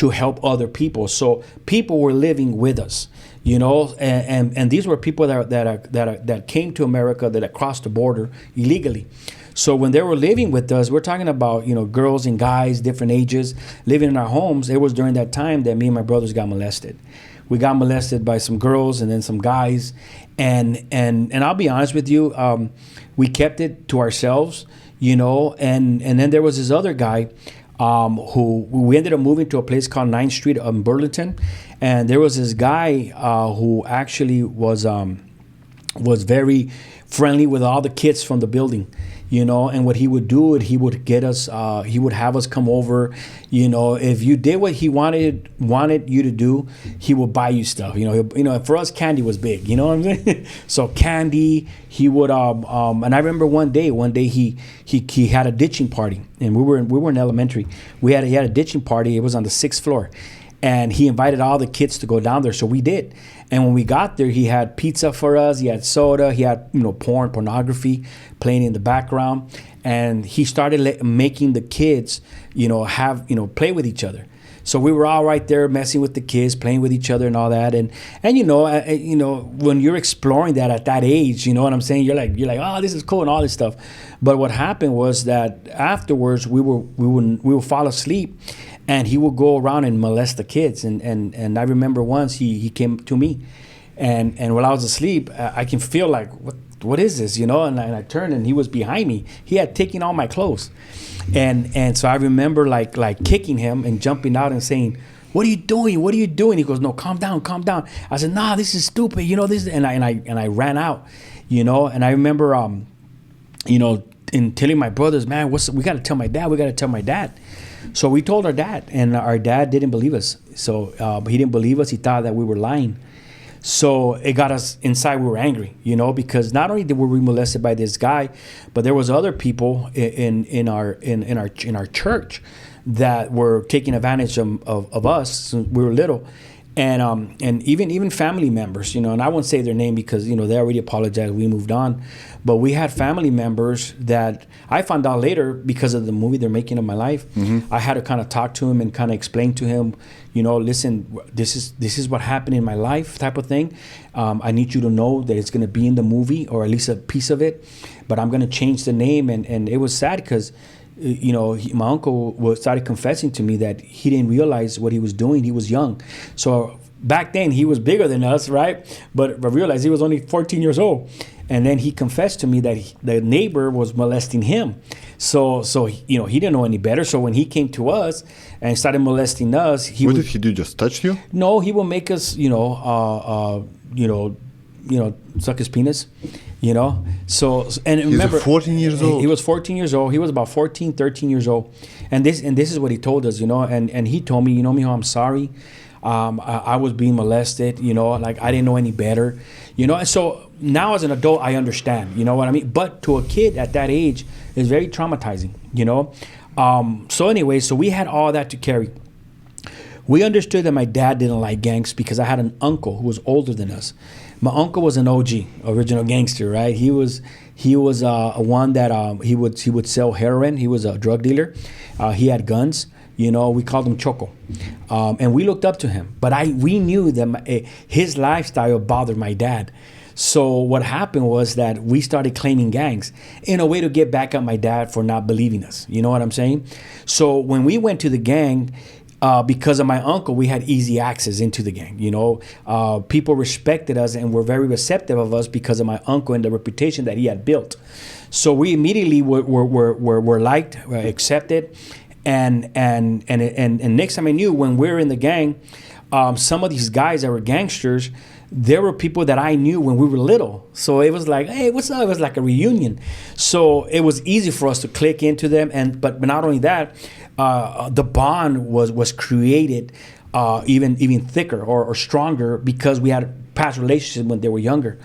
to help other people. So people were living with us, you know, and these were people that came to America, that crossed the border illegally. So when they were living with us, we're talking about, you know, girls and guys, different ages, living in our homes. It was during that time that me and my brothers got molested. We got molested by some girls and then some guys, and I'll be honest with you, we kept it to ourselves, you know, and then there was this other guy who we ended up moving to a place called 9th Street in Burlington, and there was this guy who actually was very friendly with all the kids from the building, you know. And what he would do, he would get us, he would have us come over, you know. If you did what he wanted you to do, he would buy you stuff, you know. For us, candy was big, you know what I'm saying? So candy, he would and I remember one day he had a ditching party, and we were in elementary. He had a ditching party. It was on the 6th floor, and he invited all the kids to go down there. So we did. And when we got there, he had pizza for us. He had soda. He had, you know, pornography playing in the background. And he started making the kids, you know, play with each other. So we were all right there messing with the kids, playing with each other and all that. And you know, when you're exploring that at that age, you know what I'm saying? You're like, oh, this is cool and all this stuff. But what happened was that afterwards we would fall asleep, and he would go around and molest the kids. And I remember once he came to me, and while I was asleep, I can feel like, what is this, you know? And I turned, and he was behind me. He had taken all my clothes, and so I remember like kicking him and jumping out and saying, "What are you doing? What are you doing?" He goes, "No, calm down, calm down." I said, "Nah, this is stupid, you know this." And I ran out, you know. And I remember, you know, in telling my brothers, "Man, we got to tell my dad. We got to tell my dad." So we told our dad, and our dad didn't believe us. So he didn't believe us. He thought that we were lying. So it got us inside. We were angry, you know, because not only were we molested by this guy, but there was other people in our church that were taking advantage of us since we were little. And even family members, you know, and I won't say their name because, you know, they already apologized. We moved on. But we had family members that I found out later because of the movie they're making of my life. Mm-hmm. I had to kind of talk to him and kind of explain to him, you know, listen, this is what happened in my life type of thing. I need you to know that it's going to be in the movie, or at least a piece of it. But I'm going to change the name. And it was sad because, you know, my uncle started confessing to me that he didn't realize what he was doing. He was young. So back then he was bigger than us, right? But I realized he was only 14 years old. And then he confessed to me that the neighbor was molesting him. So you know, he didn't know any better. So when he came to us and started molesting us, what did he do? Just touch you? No, he would make us, you know, suck his penis, you know. So, and remember, 14 years old. He was 14 years old. He was about 14, 13 years old. And this is what he told us, you know. And he told me, you know, mijo, I'm sorry. I was being molested, you know, like I didn't know any better, you know. And so now as an adult, I understand, you know what I mean? But to a kid at that age, it's very traumatizing, you know. So anyway, so we had all that to carry. We understood that my dad didn't like gangs because I had an uncle who was older than us. My uncle was an OG, original gangster, right? He was one that he would sell heroin. He was a drug dealer. He had guns. You know, we called him Choco, and we looked up to him. But we knew that his lifestyle bothered my dad. So what happened was that we started claiming gangs in a way to get back at my dad for not believing us. You know what I'm saying? So when we went to the gang, because of my uncle, we had easy access into the gang. You know, people respected us and were very receptive of us because of my uncle and the reputation that he had built. So we immediately were liked, accepted. And next time I knew, when we were in the gang, some of these guys that were gangsters, there were people that I knew when we were little. So it was like, hey, what's up? It was like a reunion. So it was easy for us to click into them. But not only that, the bond was created even thicker or stronger because we had past relationships when they were younger.